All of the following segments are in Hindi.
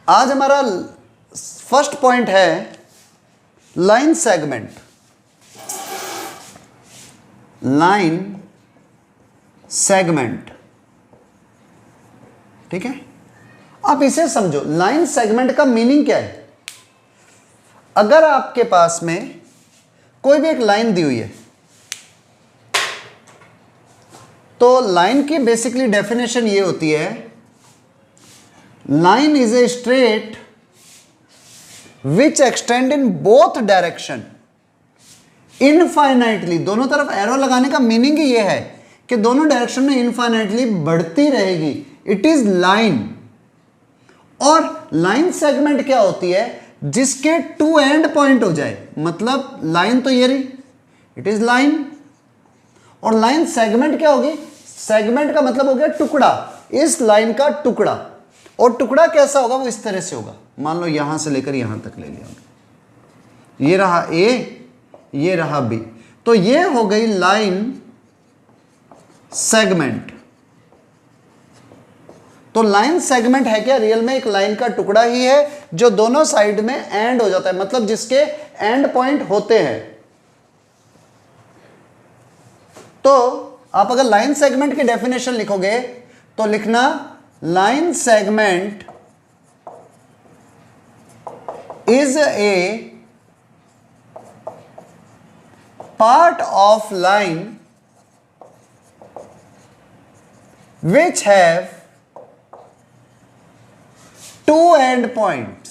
आज हमारा फर्स्ट पॉइंट है लाइन सेगमेंट। लाइन सेगमेंट, ठीक है। आप इसे समझो, लाइन सेगमेंट का मीनिंग क्या है। अगर आपके पास में कोई भी एक लाइन दी हुई है, तो लाइन की बेसिकली डेफिनेशन ये होती है, line is a straight which extend in both direction infinitely. दोनों तरफ एरो लगाने का मीनिंग ही ये है कि दोनों डायरेक्शन में इनफाइनाइटली बढ़ती रहेगी। It is line. और लाइन सेगमेंट क्या होती है, जिसके टू एंड पॉइंट हो जाए। मतलब लाइन तो ये रही, इट इज लाइन। और लाइन सेगमेंट क्या होगी, सेगमेंट का मतलब हो गया टुकड़ा, इस लाइन का टुकड़ा। और टुकड़ा कैसा होगा, वो इस तरह से होगा। मान लो यहां से लेकर यहां तक ले लिया, ये रहा ए, ये रहा बी, तो ये हो गई लाइन सेगमेंट। तो लाइन सेगमेंट है क्या, रियल में एक लाइन का टुकड़ा ही है जो दोनों साइड में एंड हो जाता है, मतलब जिसके एंड पॉइंट होते हैं। तो आप अगर लाइन सेगमेंट की डेफिनेशन लिखोगे तो लिखना, line segment is a part of line which have two end points।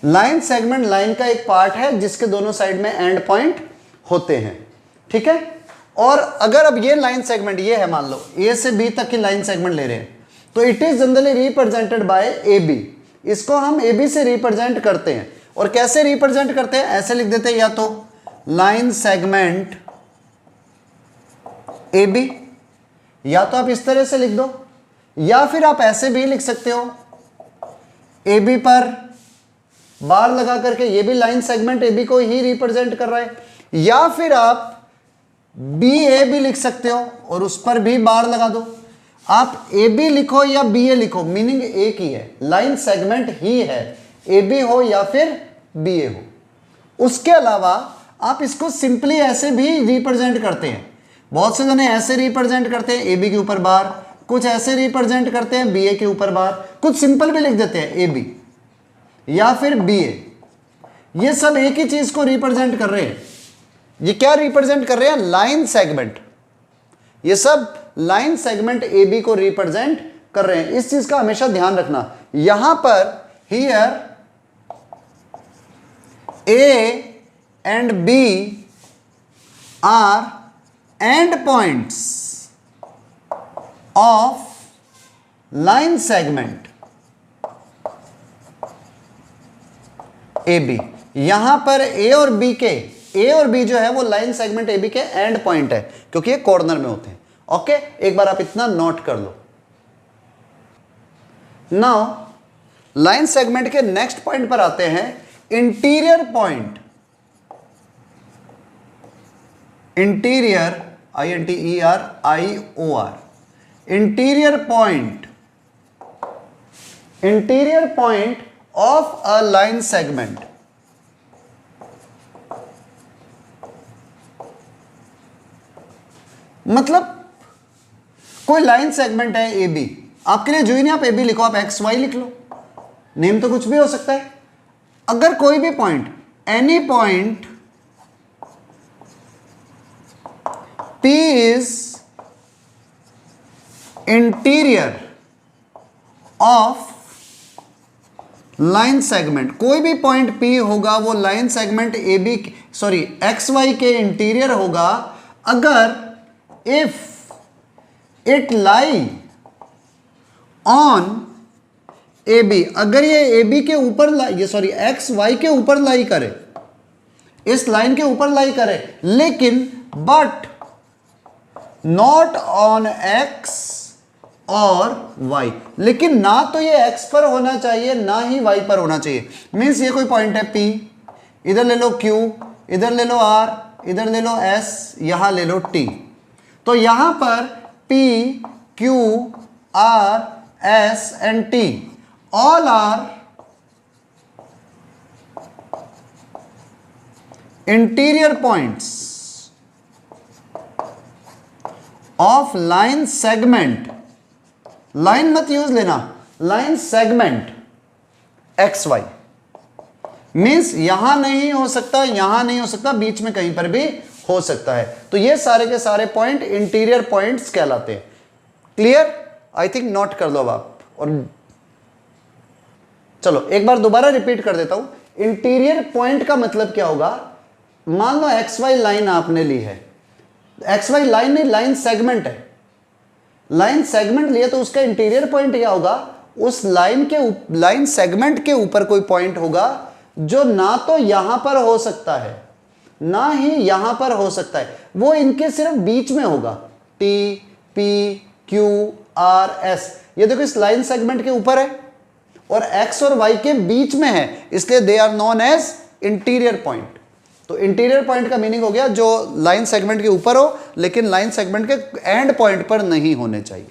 Line segment line का एक पार्ट है जिसके दोनों साइड में एंड पॉइंट होते हैं, ठीक है। और अगर अब ये लाइन सेगमेंट ये है, मान लो ए से बी तक की लाइन सेगमेंट ले रहे हैं, तो it is generally represented by A B. इसको हम ए बी से रिप्रेजेंट करते हैं। और कैसे रिप्रेजेंट करते हैं, ऐसे लिख देते हैं, या तो लाइन सेगमेंट ए बी, या तो आप इस तरह से लिख दो, या फिर आप ऐसे भी लिख सकते हो, ए बी पर बार लगा करके, ये भी लाइन सेगमेंट ए बी को ही रिप्रेजेंट कर रहा है। या फिर आप बी ए भी लिख सकते हो और उस पर भी बार लगा दो। आप ए बी लिखो या बी ए लिखो, मीनिंग एक ही है, लाइन सेगमेंट ही है, ए बी हो या फिर बी ए हो। उसके अलावा आप इसको सिंपली ऐसे भी रिप्रेजेंट करते हैं। बहुत से जने ऐसे रिप्रेजेंट करते हैं, ए बी के ऊपर बार, कुछ ऐसे रिप्रेजेंट करते हैं, बी ए के ऊपर बार, कुछ सिंपल भी लिख देते हैं, ए बी या फिर बी ए। ये सब एक ही चीज को रिप्रेजेंट कर रहे हैं। ये क्या रिप्रेजेंट कर रहे हैं, लाइन सेगमेंट। ये सब लाइन सेगमेंट ए बी को रिप्रेजेंट कर रहे हैं। इस चीज का हमेशा ध्यान रखना। यहां पर here A and B are end points of line segment A B. यहां पर ए और बी जो है वो लाइन सेगमेंट ए बी के एंड पॉइंट है, क्योंकि ये कॉर्नर में होते हैं। ओके, एक बार आप इतना नोट कर लो। नाउ लाइन सेगमेंट के नेक्स्ट पॉइंट पर आते हैं, interior point. Interior, INTERIOR, interior point of a line segment. मतलब कोई लाइन सेगमेंट है ए बी, आपके लिए जो ही नहीं, आप ए बी लिखो, आप एक्स वाई लिख लो, नेम तो कुछ भी हो सकता है। अगर कोई भी point, any point P is interior of line segment, कोई भी पॉइंट P होगा वो line segment A B, sorry X Y के इंटीरियर होगा, अगर if it lie on A B, अगर ये ए बी के ऊपर ये सॉरी एक्स वाई के ऊपर लाई करे, इस लाइन के ऊपर लाई करे, लेकिन बट नॉट ऑन एक्स और y, लेकिन ना तो ये x पर होना चाहिए ना ही y पर होना चाहिए। मीन्स ये कोई पॉइंट है P, इधर ले लो Q, इधर ले लो R, इधर ले लो S, यहां ले लो T। तो यहां पर P, Q, R, S and T all are interior points of line segment, line मत यूज लेना, line segment X Y, means यहां नहीं हो सकता, यहां नहीं हो सकता, बीच में कहीं पर भी हो सकता है। तो ये सारे के सारे पॉइंट इंटीरियर पॉइंट्स कहलाते हैं। क्लियर? आई थिंक नोट कर लो अब आप। और चलो एक बार दोबारा रिपीट कर देता हूं। इंटीरियर पॉइंट का मतलब क्या होगा? मान लो एक्स वाई लाइन आपने ली है, एक्स वाई लाइन नहीं, लाइन सेगमेंट है, लाइन सेगमेंट लिया तो उसका इंटीरियर पॉइंट क्या होगा? उस लाइन सेगमेंट के ऊपर कोई पॉइंट होगा जो ना तो यहां पर हो सकता है ना ही यहां पर हो सकता है, वो इनके सिर्फ बीच में होगा। T, P, Q, R, S, ये देखो इस लाइन सेगमेंट के ऊपर है और एक्स और वाई के बीच में है, इसलिए they are known as interior point. तो इंटीरियर पॉइंट का मीनिंग हो गया जो लाइन सेगमेंट के ऊपर हो लेकिन लाइन सेगमेंट के एंड पॉइंट पर नहीं होने चाहिए।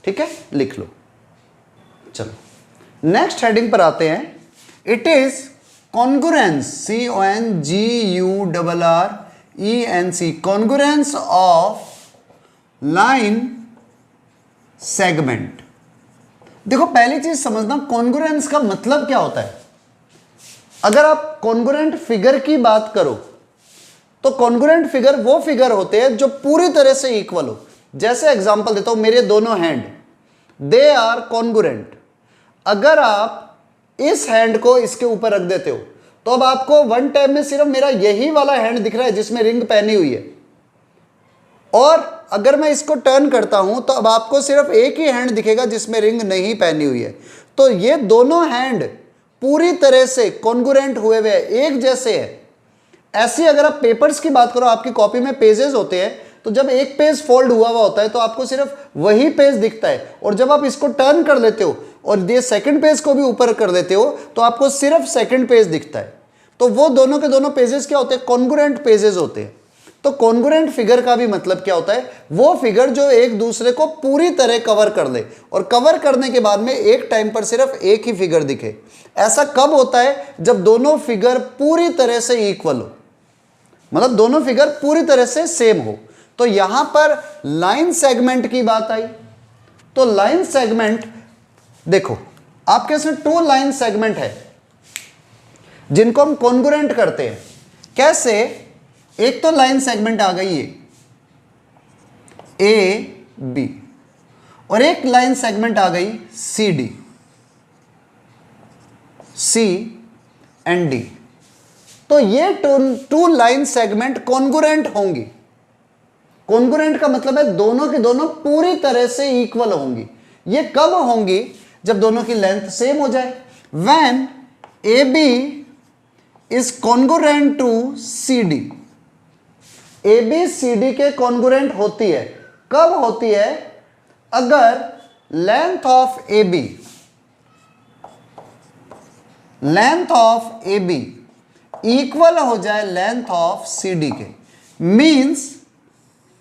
ठीक है, लिख लो। चलो नेक्स्ट हेडिंग पर आते हैं। It is congruence, CONGURRENC, congruence of line segment. देखो पहली चीज समझना, कॉन्गुरेंस का मतलब क्या होता है। अगर आप कॉन्गुरेंट फिगर की बात करो तो कॉन्गुरेंट फिगर वो फिगर होते हैं जो पूरी तरह से इक्वल हो। जैसे एग्जांपल देता हूं, मेरे दोनों हैंड, दे आर कॉन्गुरेंट। अगर आप इस हैंड को इसके ऊपर रख देते हो तो अब आपको वन टाइम में सिर्फ मेरा यही वाला हैंड दिख रहा है जिसमें रिंग पहनी हुई है, और अगर मैं इसको टर्न करता हूं तो अब आपको सिर्फ एक ही हैंड दिखेगा जिसमें रिंग नहीं पहनी हुई है। तो ये दोनों हैंड पूरी तरह से कॉन्गुरेंट हुए हुए हैं, एक जैसे है। ऐसी अगर आप पेपर्स की बात करो, आपकी कॉपी में पेजेस होते हैं, तो जब एक पेज फोल्ड हुआ हुआ होता है तो आपको सिर्फ वही पेज दिखता है, और जब आप इसको टर्न कर लेते हो और ये सेकंड पेज को भी ऊपर कर देते हो तो आपको सिर्फ सेकंड पेज दिखता है। तो वो दोनों के दोनों पेजेस क्या होते हैं? कॉन्गुरेंट पेजेस होते हैं। तो कॉन्गुरेंट फिगर का भी मतलब क्या होता है? वो फिगर जो एक दूसरे को पूरी तरह कवर कर ले, और कवर करने के बाद में एक टाइम पर सिर्फ एक ही फिगर दिखे। ऐसा कब होता है? जब दोनों फिगर पूरी तरह से इक्वल हो, मतलब दोनों फिगर पूरी तरह से सेम हो। तो यहां पर लाइन सेगमेंट की बात आई। तो लाइन सेगमेंट देखो, आपके इसमें 2 लाइन सेगमेंट है जिनको हम कॉन्गुरेंट करते हैं। कैसे? एक तो लाइन सेगमेंट आ गई है ए बी, और एक लाइन सेगमेंट आ गई C D, C and D. तो ये 2 लाइन सेगमेंट कॉन्गुरेंट होंगी। कॉन्गुरेंट का मतलब है दोनों की दोनों पूरी तरह से इक्वल होंगी। ये कब होंगी? जब दोनों की लेंथ सेम हो जाए। When A B is congruent to C D. A B C D के कॉन्गुरेंट होती है। कब होती है? अगर length of A B, length of A B equal हो जाए लेंथ ऑफ सी डी के। मींस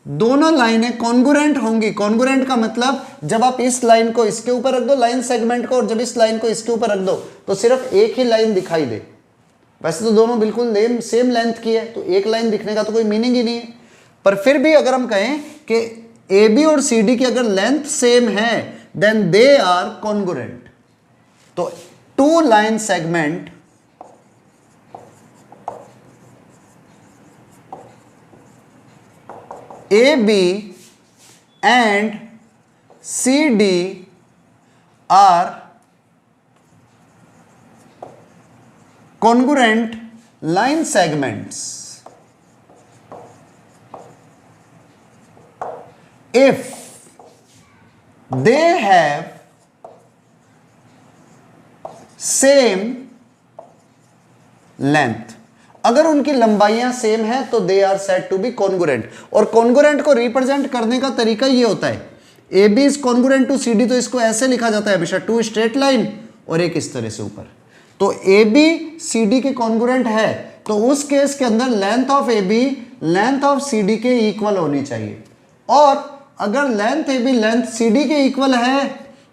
दोनों लाइनें कॉन्गुरेंट होंगी। कॉन्गुरेंट का मतलब जब आप इस लाइन को इसके ऊपर रख दो, लाइन सेगमेंट को, और जब इस लाइन को इसके ऊपर रख दो तो सिर्फ एक ही लाइन दिखाई दे। वैसे तो दोनों बिल्कुल सेम लेंथ की है, तो एक लाइन दिखने का तो कोई मीनिंग ही नहीं है। पर फिर भी अगर हम कहें कि ए बी और सी डी की अगर लेंथ सेम है देन दे आर कॉन्गुरेंट। तो 2 line segment A B and C D are congruent line segments if they have same length। अगर उनकी लंबाइयां सेम है तो they are said to be congruent. और कॉन्गुरेंट को रिप्रेजेंट करने का तरीका ये होता है, A B is congruent to C D, तो इसको ऐसे लिखा जाता है हमेशा, 2 स्ट्रेट लाइन और एक इस तरह से ऊपर। तो ए बी सी डी के कॉन्गुरेंट है तो उस केस के अंदर length of A B length of C D के इक्वल होनी चाहिए। और अगर length A B length C D के इक्वल है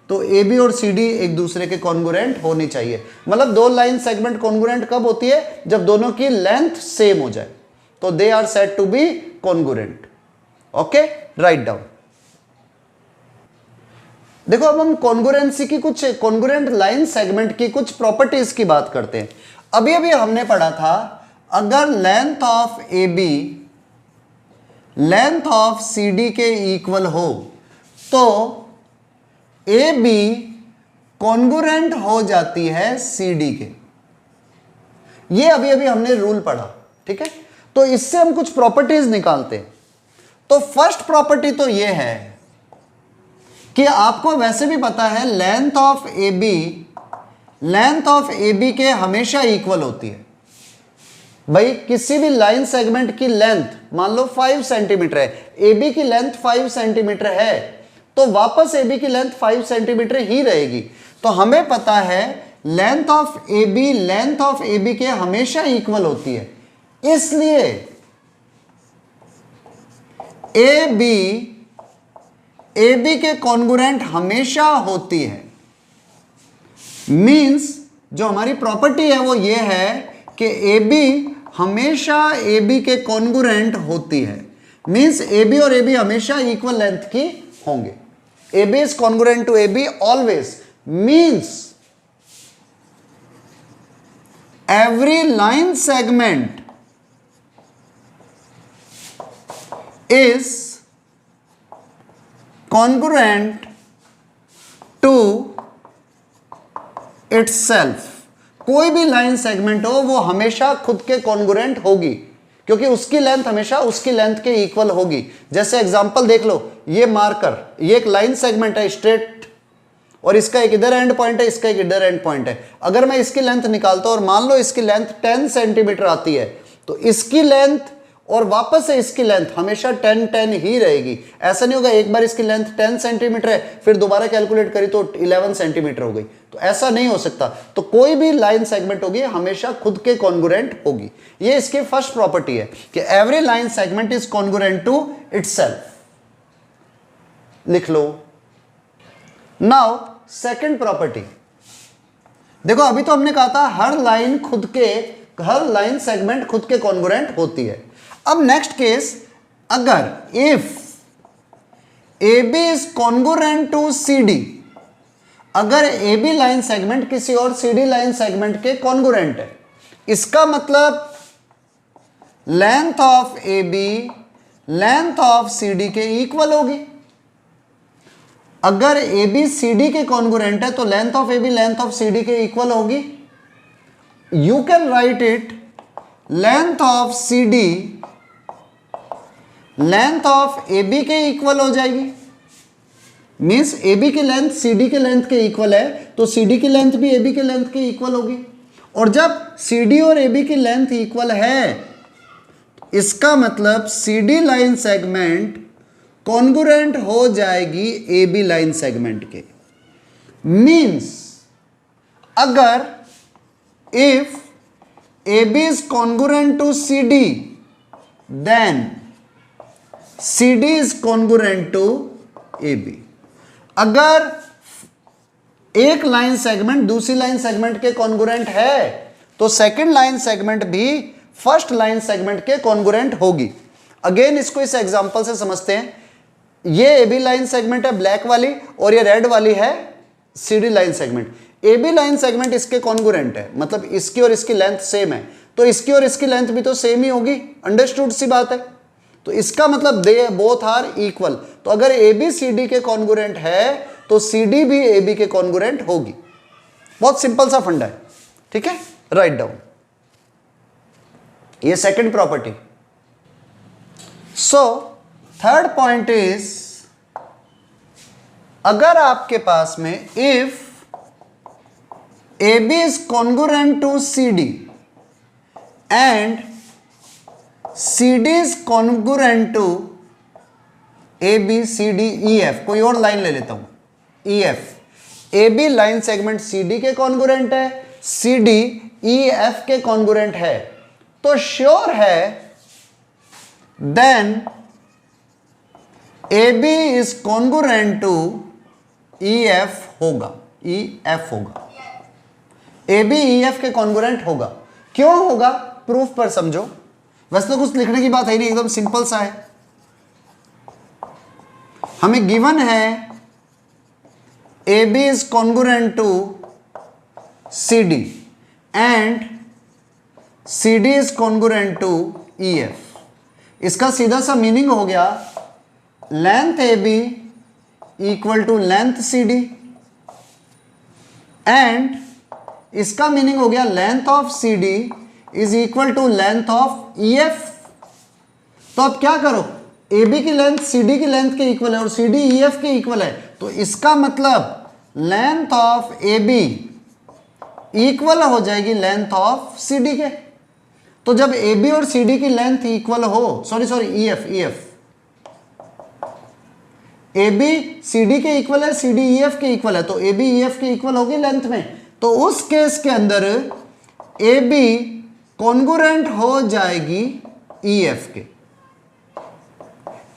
तो ए बी और सी डी एक दूसरे के कॉन्ग्रुएंट होनी चाहिए। मतलब दो लाइन सेगमेंट कॉन्ग्रुएंट कब होती है? जब दोनों की लेंथ सेम हो जाए, तो they are said to be congruent. Okay, right down. देखो अब हम कॉन्ग्रुएंसी की कुछ, कॉन्ग्रुएंट लाइन सेगमेंट की कुछ प्रॉपर्टीज की बात करते हैं। अभी अभी हमने पढ़ा था, अगर length of A B length of C D के इक्वल हो तो ए बी कॉन्ग्रुएंट हो जाती है सी डी के। ये अभी अभी हमने रूल पढ़ा, ठीक है। तो इससे हम कुछ प्रॉपर्टीज निकालते हैं। तो फर्स्ट प्रॉपर्टी तो ये है कि आपको वैसे भी पता है लेंथ ऑफ ए बी के हमेशा इक्वल होती है। भाई किसी भी लाइन सेगमेंट की लेंथ मान लो 5 सेंटीमीटर है, ए बी की लेंथ 5 सेंटीमीटर है, तो वापस ए बी की लेंथ 5 सेंटीमीटर ही रहेगी। तो हमें पता है लेंथ ऑफ ए बी के हमेशा इक्वल होती है, इसलिए ए बी के कॉन्ग्रुएंट हमेशा होती है। मींस जो हमारी प्रॉपर्टी है वो ये है कि ए बी हमेशा ए बी के कॉन्ग्रुएंट होती है। मींस ए बी और ए बी हमेशा इक्वल लेंथ की होंगे। A B is congruent to A B always. Means every line segment is congruent to itself। कोई भी लाइन सेगमेंट हो वो हमेशा खुद के कॉन्ग्रुएंट होगी, क्योंकि उसकी लेंथ हमेशा उसकी लेंथ के इक्वल होगी। जैसे एग्जांपल देख लो, ये मार्कर, ये एक लाइन सेगमेंट है स्ट्रेट, और इसका एक इधर एंड पॉइंट है, इसका एक इधर एंड पॉइंट है। अगर मैं इसकी लेंथ निकालता हूं और मान लो इसकी लेंथ 10 सेंटीमीटर आती है, तो इसकी लेंथ और वापस से इसकी लेंथ हमेशा 10 ही रहेगी। ऐसा नहीं होगा एक बार इसकी लेंथ 10 सेंटीमीटर है फिर दोबारा कैलकुलेट करी तो 11 सेंटीमीटर हो गई, तो ऐसा नहीं हो सकता। तो कोई भी लाइन सेगमेंट होगी हमेशा खुद के कॉन्ग्रुएंट होगी। ये इसकी फर्स्ट प्रॉपर्टी है कि every line segment is congruent to itself. लिख लो। नाउ सेकंड प्रॉपर्टी, देखो अभी तो हमने कहा था हर लाइन सेगमेंट खुद के कॉन्ग्रुएंट होती है। अब नेक्स्ट केस, अगर if A B is congruent to C D, अगर ए बी लाइन सेगमेंट किसी और सी डी लाइन सेगमेंट के कॉन्ग्रुएंट है, इसका मतलब length of A B length of C D के इक्वल होगी। अगर ए बी सी डी के कॉन्ग्रुएंट है तो length of A B length of C D के इक्वल होगी। You can write it length of C D length of A B के इक्वल हो जाएगी। मीन्स ए बी की लेंथ सी डी के लेंथ के इक्वल है तो सी डी की लेंथ भी ए बी के लेंथ के इक्वल होगी। और जब सी डी और ए बी की लेंथ इक्वल है, इसका मतलब C D line segment congruent हो जाएगी ए बी लाइन सेगमेंट के। मीन्स अगर if A B is congruent to C D then C D is congruent to A B. अगर एक लाइन सेगमेंट दूसरी लाइन सेगमेंट के कॉन्ग्रुएंट है तो सेकंड लाइन सेगमेंट भी फर्स्ट लाइन सेगमेंट के कॉन्ग्रुएंट होगी। अगेन इसको इस एग्जांपल से समझते हैं। ये ए बी लाइन सेगमेंट है ब्लैक वाली और ये रेड वाली है C D line segment. A B line segment इसके कॉन्ग्रुएंट है, मतलब इसकी और इसकी लेंथ सेम है, तो इसकी और इसकी लेंथ भी तो सेम ही होगी। अंडरस्टूड सी बात है। तो इसका मतलब दे बोथ आर इक्वल। तो अगर ए बी सी डी के कॉन्ग्रुएंट है तो सी डी भी ए बी के कॉन्ग्रुएंट होगी। बहुत सिंपल सा फंडा है, ठीक है। Right down. ये second property. So third point is, अगर आपके पास में if A B is congruent to C D and C D is congruent to A B C D E F, कोई और लाइन ले लेता हूं, E F. A B line segment C D के कॉन्ग्रुएंट है, सी डी ई एफ के कॉन्ग्रुएंट है, तो श्योर है then A B is congruent to E F होगा, ई एफ होगा, ए बी ई एफ के कॉन्गुरेंट होगा। क्यों होगा, प्रूफ पर समझो। वैसे तो कुछ लिखने की बात है नहीं, एकदम सिंपल सा है। हमें गिवन है A B is congruent to C D and C D is congruent to E F. इसका सीधा सा मीनिंग हो गया length A B equal to length C D and इसका मीनिंग हो गया length of C D is equal to length of E F. तो अब क्या करो, ए बी की लेंथ सी डी की लेंथ के इक्वल है और सी डी ई एफ के इक्वल है, तो इसका मतलब length of A B equal हो जाएगी लेंथ ऑफ सी डी के। तो जब ए बी और सी डी की लेंथ इक्वल हो, sorry E F, A B C D के इक्वल है, सी डी ई एफ के इक्वल है, तो ए बी ई एफ के इक्वल होगी लेंथ में। तो उस केस के अंदर ए बी कॉन्गुरेंट हो जाएगी ई एफ के।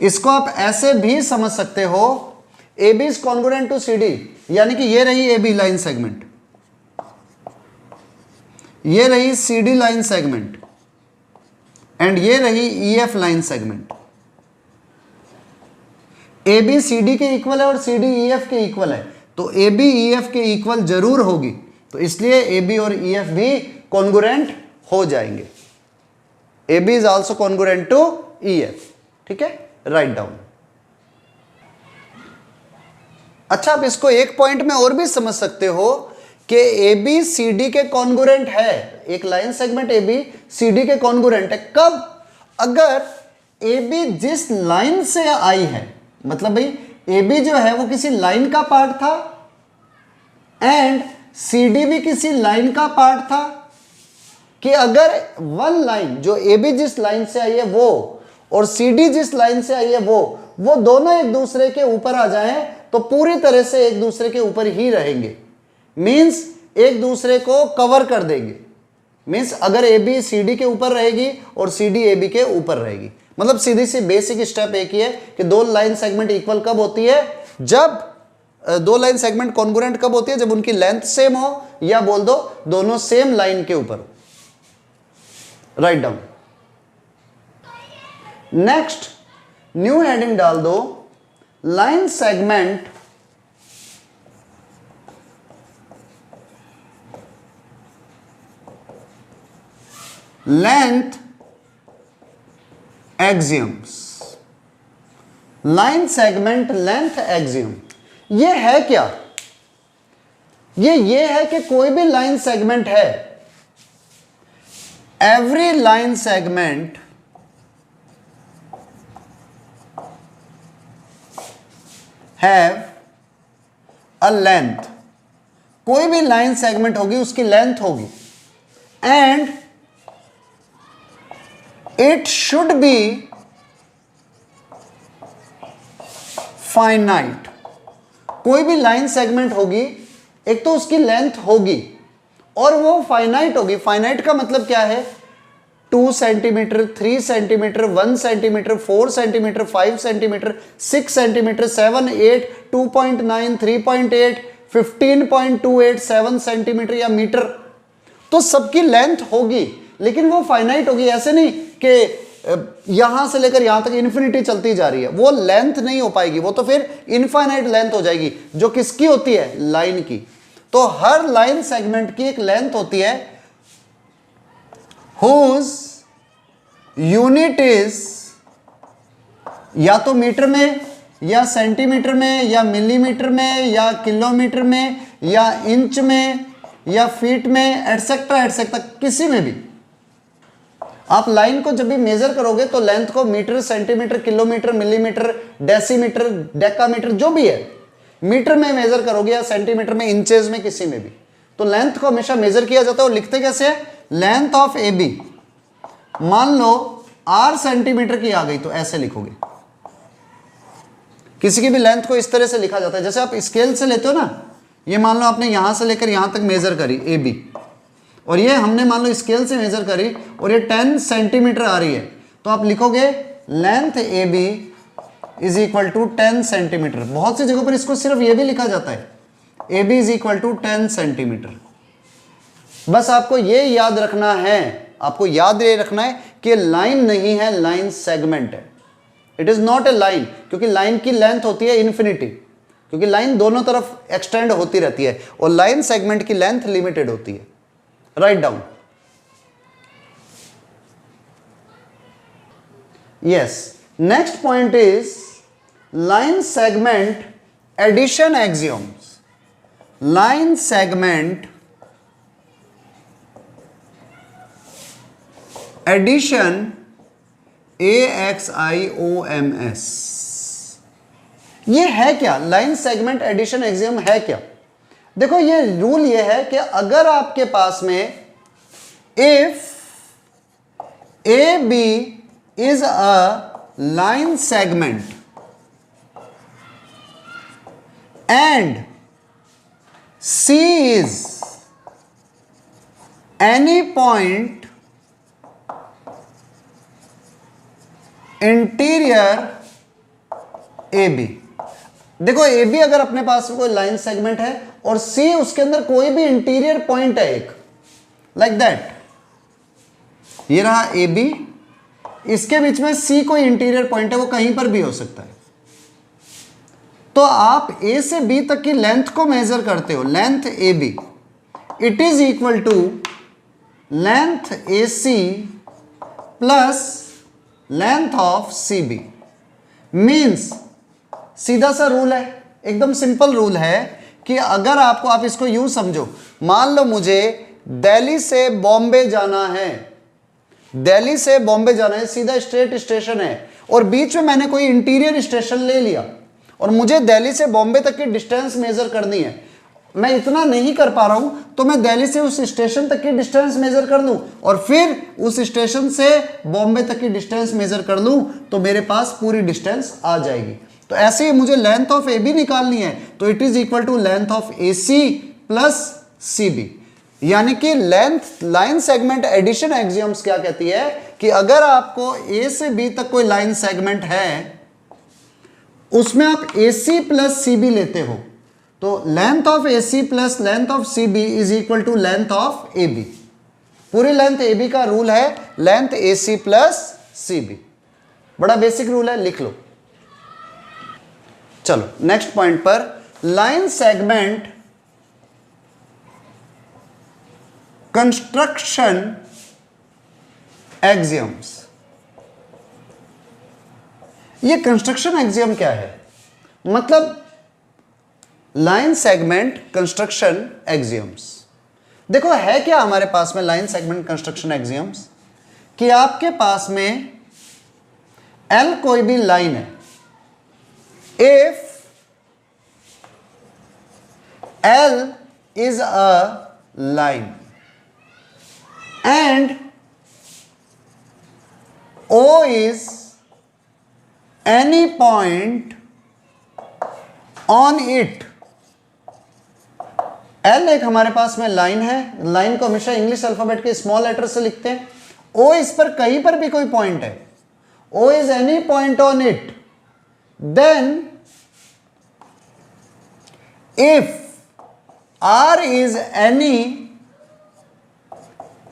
इसको आप ऐसे भी समझ सकते हो, A B is congruent to C D, यानी कि ये रही ए बी लाइन सेगमेंट, ये रही C D line segment and ये रही E F line segment. A B C D के इक्वल है और सी डी ई एफ के इक्वल है, तो ए बी ई एफ के इक्वल जरूर होगी, तो इसलिए ए बी और ई एफ भी कॉन्गुरेंट हो जाएंगे। A B is also congruent to E F. ठीक है, राइट डाउन। अच्छा, आप इसको एक पॉइंट में और भी समझ सकते हो कि ए बी सी डी के कॉन्गुरेंट है, एक line segment A B C D के कॉन्गुरेंट है। कब, अगर ए बी जिस लाइन से आई है, मतलब भाई ए बी जो है वो किसी लाइन का पार्ट था एंड सी डी भी किसी लाइन का पार्ट था, कि अगर वन लाइन जो ए बी जिस लाइन से आई है वो और सी डी जिस लाइन से आई है वो दोनों एक दूसरे के ऊपर आ जाएं तो पूरी तरह से एक दूसरे के ऊपर ही रहेंगे, मींस एक दूसरे को कवर कर देंगे। मींस अगर ए बी सी डी के ऊपर रहेगी और सी डी ए बी के ऊपर रहेगी, मतलब सीधी सी बेसिक स्टेप एक ही है कि दो लाइन सेगमेंट इक्वल कब होती है, जब दो लाइन सेगमेंट कॉन्गुरेंट कब होती है, जब उनकी लेंथ सेम हो, या बोल दो दोनों सेम लाइन के ऊपर हो। Write down. Next new heading डाल दो, line segment length axioms. Line segment length axiom ये है क्या, ये है कि कोई भी लाइन सेगमेंट है, every line segment have a length, कोई भी लाइन सेगमेंट होगी उसकी लेंथ होगी, and it should be finite. कोई भी लाइन सेगमेंट होगी, एक तो उसकी लेंथ होगी और वो फाइनाइट होगी। फाइनाइट का मतलब क्या है, 2 centimetre, 3 centimetre, 1 centimetre, 4 centimetre, 5 centimetre, 6 centimetre, 7, 8, 2.9, 3.8, 15.28, 7 centimetre या मीटर, तो सबकी लेंथ होगी, लेकिन वो फाइनाइट होगी। ऐसे नहीं कि यहां से लेकर यहां तक इन्फिनिटी चलती जा रही है, वो लेंथ नहीं हो पाएगी, वो तो फिर इनफाइनाइट लेंथ हो जाएगी, जो किसकी होती है, लाइन की। तो हर लाइन सेगमेंट की एक लेंथ होती है whose यूनिट इज या तो मीटर में या सेंटीमीटर में या मिलीमीटर में या किलोमीटर में या इंच में या फीट में, एटसेट्रा एटसेट्रा, किसी में भी। आप लाइन को जब भी मेजर करोगे तो लेंथ को metre, centimetre, kilometre, millimetre, decimetre, decametre, जो भी है मीटर में मेजर करोगे या सेंटीमीटर में, इंचेस में, किसी में भी, तो लेंथ को हमेशा मेजर किया जाता है। और लिखते कैसे है, लेंथ ऑफ ए बी, मान लो r सेंटीमीटर की आ गई तो ऐसे लिखोगे। किसी की भी लेंथ को इस तरह से लिखा जाता है, जैसे आप स्केल से लेते हो ना, ये मान लो आपने यहां से लेकर यहां तक मेजर करी ए बी, और ये हमने मान लो स्केल से मेजर करी और ये 10 सेंटीमीटर आ रही है, तो आप लिखोगे length A B is equal to 10 centimetre. बहुत सी जगहों पर इसको सिर्फ ये भी लिखा जाता है, A B is equal to 10 centimetre. बस आपको ये याद रखना है, आपको याद ये रखना है कि लाइन नहीं है, लाइन सेगमेंट है। It is not a line, क्योंकि लाइन की लेंथ होती है इन्फिनिटी, क्योंकि लाइन दोनों तरफ एक्सटेंड होती रहती है, और लाइन सेगमेंट की लेंथ लिमिटेड होती है। Right down. Yes, next point is line segment addition axioms. Line segment addition AXIOMS। ये है क्या? लाइन सेगमेंट एडिशन एक्सियम है क्या? देखो, ये रूल ये है कि अगर आपके पास में if AB is a line segment and C is any point interior AB। देखो, AB अगर अपने पास कोई लाइन सेगमेंट है और C उसके अंदर कोई भी इंटीरियर पॉइंट है एक, लाइक दैट, ये रहा AB, इसके बीच में C कोई इंटीरियर पॉइंट है, वो कहीं पर भी हो सकता है। तो आप A से B तक की लेंथ को मेजर करते हो, length AB, it is equal to length AC plus length of CB। मीन्स सीधा सा रूल है, एकदम सिंपल रूल है कि अगर आपको, आप इसको यूं समझो, मान लो मुझे दिल्ली से बॉम्बे जाना है, दिल्ली से बॉम्बे जाना है, सीधा स्ट्रेट स्टेशन है, और बीच में मैंने कोई इंटीरियर स्टेशन ले लिया और मुझे दिल्ली से बॉम्बे तक की डिस्टेंस मेजर करनी है। मैं इतना नहीं कर पा रहा हूं, तो मैं दिल्ली से उस स्टेशन तक की डिस्टेंस मेजर कर लूं और फिर उस स्टेशन से बॉम्बे तक की डिस्टेंस मेजर कर लूं, तो मेरे पास पूरी डिस्टेंस आ जाएगी। तो ऐसे ही मुझे लेंथ ऑफ AB निकालनी है, तो it is equal to length of AC plus CB। यानी कि length, line segment addition axioms क्या कहती है कि अगर आपको A से B तक कोई लाइन सेगमेंट है, उसमें आप AC प्लस CB लेते हो, तो length of AC plus length of CB is equal to length of AB। पूरी लेंथ AB का रूल है लेंथ AC प्लस CB। बड़ा बेसिक रूल है, लिख लो। चलो नेक्स्ट पॉइंट पर, लाइन सेगमेंट कंस्ट्रक्शन एक्सियम्स। ये कंस्ट्रक्शन एक्सियम क्या है? मतलब लाइन सेगमेंट कंस्ट्रक्शन एक्सियम्स। देखो, है क्या हमारे पास में लाइन सेगमेंट कंस्ट्रक्शन एक्सियम्स, कि आपके पास में L कोई भी लाइन है, if L is a line and O is any point on it। L एक हमारे पास में लाइन है, लाइन को हमेशा इंग्लिश अल्फाबेट के स्मॉल लेटर से लिखते हैं। O इस पर कहीं पर भी कोई पॉइंट है, O is any point on it, then if R is any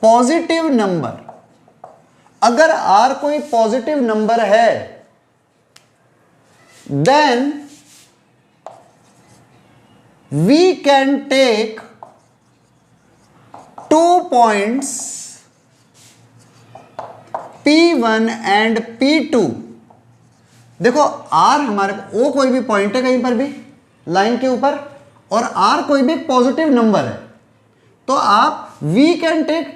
positive number, अगर R कोई पॉजिटिव नंबर है, then we can take 2 points P1 and P2। देखो, R हमारे, O कोई भी पॉइंट है कहीं पर भी लाइन के ऊपर, और R कोई भी पॉजिटिव नंबर है, तो आप we can take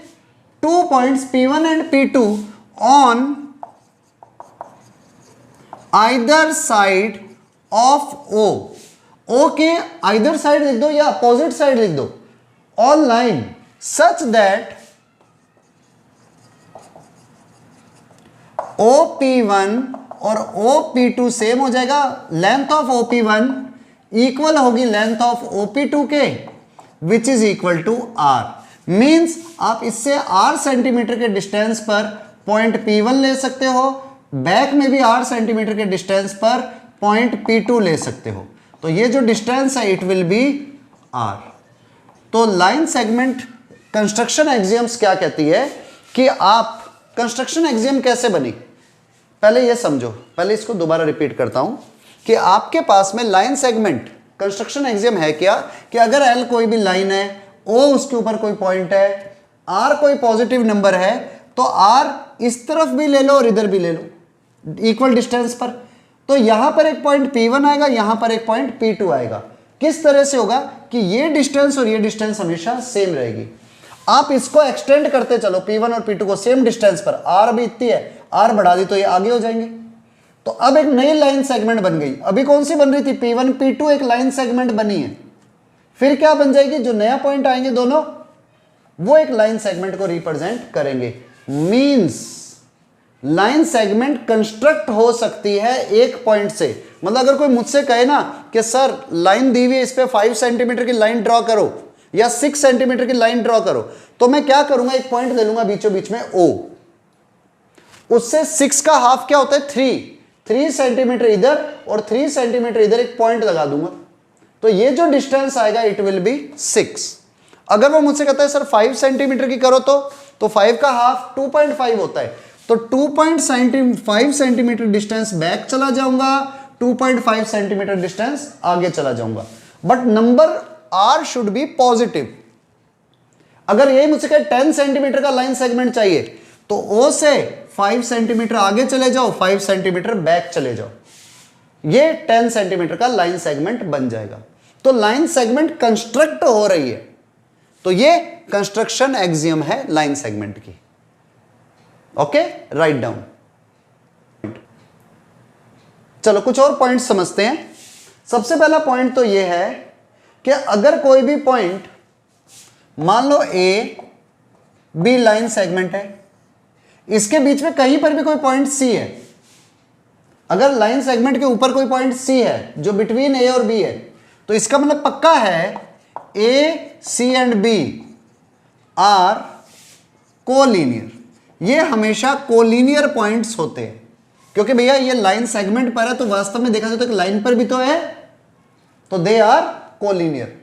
2 points P1 and P2 on either side of O। O के either side लिख दो या opposite side लिख दो, on line such that OP1 और OP2 सेम हो जाएगा। लेंथ ऑफ OP1 इक्वल होगी लेंथ ऑफ OP2 के, which is equal to R। Means आप इससे R सेंटीमीटर के डिस्टेंस पर पॉइंट P1 ले सकते हो, बैक में भी R सेंटीमीटर के डिस्टेंस पर पॉइंट P2 ले सकते हो। तो ये जो डिस्टेंस है इट विल बी R। तो लाइन सेगमेंट कंस्ट्रक्शन एक्सियम्स क्या कहती है कि आप कंस्ट्रक्शन एक्सियम कैसे बनी, पहले ये समझो, पहले इसको दोबारा रिपीट करता हूं कि आपके पास में लाइन सेगमेंट कंस्ट्रक्शन एक्सियम है क्या कि अगर L कोई भी लाइन है, O उसके ऊपर कोई पॉइंट है, R कोई पॉजिटिव नंबर है, तो R इस तरफ भी ले लो और इधर भी ले लो इक्वल डिस्टेंस पर। तो यहां पर एक पॉइंट P1 आएगा, यहां पर एक पॉइंट P2 आएगा। किस तरह से होगा कि ये डिस्टेंस और ये डिस्टेंस हमेशा सेम रहेगी। आप इसको एक्सटेंड करते चलो P1 और P2 को सेम डिस्टेंस पर, R भी इतनी है, R बढ़ा दी तो ये आगे हो जाएंगे। तो अब एक नई लाइन सेगमेंट बन गई। अभी कौन सी बन रही थी, P1 P2 एक लाइन सेगमेंट बनी है। फिर क्या बन जाएगी, जो नया पॉइंट आएंगे दोनों वो एक लाइन सेगमेंट को रिप्रेजेंट करेंगे। मींस लाइन सेगमेंट कंस्ट्रक्ट हो सकती है एक पॉइंट से। मतलब अगर कोई मुझसे कहे ना कि सर लाइन दी हुई है, इस पे 5 सेंटीमीटर की लाइन ड्रॉ करो या 6 सेंटीमीटर की लाइन ड्रॉ करो, तो मैं क्या करूंगा, एक पॉइंट ले लूंगा बीचों बीच में O, उससे 6 का हाफ क्या होता है 3 सेंटीमीटर इधर और 3 सेंटीमीटर इधर एक पॉइंट लगा दूंगा। तो ये जो डिस्टेंस आएगा इट विल बी 6। अगर वो मुझसे कहता है सर 5 सेंटीमीटर की करो तो 5 का हाफ 2.5 होता है, तो 2.5 सेंटीमीटर डिस्टेंस बैक चला जाऊंगा, 2.5 सेंटीमीटर डिस्टेंस आगे चला जाऊंगा। But number R should be positive. अगर यही मुझसे कहे 10 सेंटीमीटर का लाइन सेगमेंट चाहिए तो O से 5 सेंटीमीटर आगे चले जाओ, 5 सेंटीमीटर बैक चले जाओ, ये 10 सेंटीमीटर का लाइन सेगमेंट बन जाएगा। तो लाइन सेगमेंट कंस्ट्रक्ट हो रही है, तो ये कंस्ट्रक्शन एक्सियम है लाइन सेगमेंट की। Okay, right down. चलो कुछ और पॉइंट समझते हैं। सबसे पहला पॉइंट तो ये है कि अगर कोई भी पॉइंट, मान लो A B लाइन सेगमेंट है, इसके बीच में कहीं पर भी कोई पॉइंट C है, अगर लाइन सेगमेंट के ऊपर कोई पॉइंट C है जो बिटवीन A और B है, तो इसका मतलब पक्का है A C and B are collinear. ये हमेशा कोलिनियर पॉइंट्स होते हैं, क्योंकि भैया ये लाइन सेगमेंट पर है, तो वास्तव में देखा जाए तो एक लाइन पर भी तो है, तो they are collinear.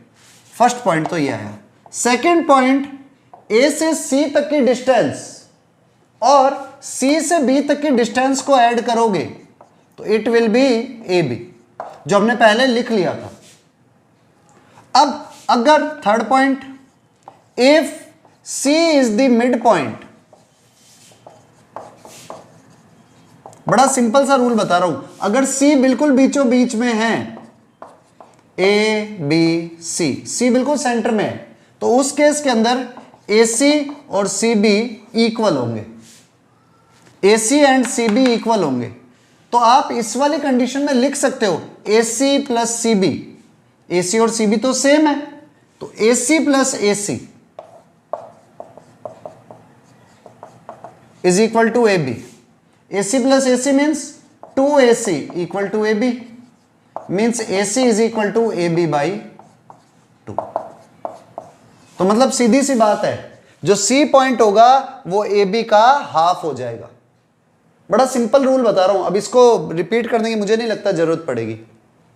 First point तो ये आया। सेकेंड पॉइंट, A से C तक की डिस्टेंस और C से B तक की डिस्टेंस को ऐड करोगे तो इट विल बी AB, जो हमने पहले लिख लिया था। अब अगर third point, if C is the mid point, बड़ा सिंपल सा रूल बता रहा हूं, अगर C बिल्कुल बीचों बीच में है, A B C बिल्कुल सेंटर में है, तो उस केस के अंदर AC और CB इक्वल होंगे, AC एंड CB इक्वल होंगे। तो आप इस वाली कंडीशन में लिख सकते हो AC प्लस CB, AC और CB तो सेम है, तो AC plus AC is equal to AB। AC plus AC means 2AC equal to AB, means AC is equal to AB by 2। तो मतलब सीधी सी बात है, जो C पॉइंट होगा वो AB का हाफ हो जाएगा। बड़ा सिंपल रूल बता रहा हूं, अब इसको रिपीट करने की मुझे नहीं लगता जरूरत पड़ेगी।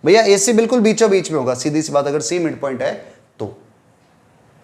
भैया AC बिल्कुल बीचों बीच में होगा, सीधी सी बात, अगर C मिड पॉइंट है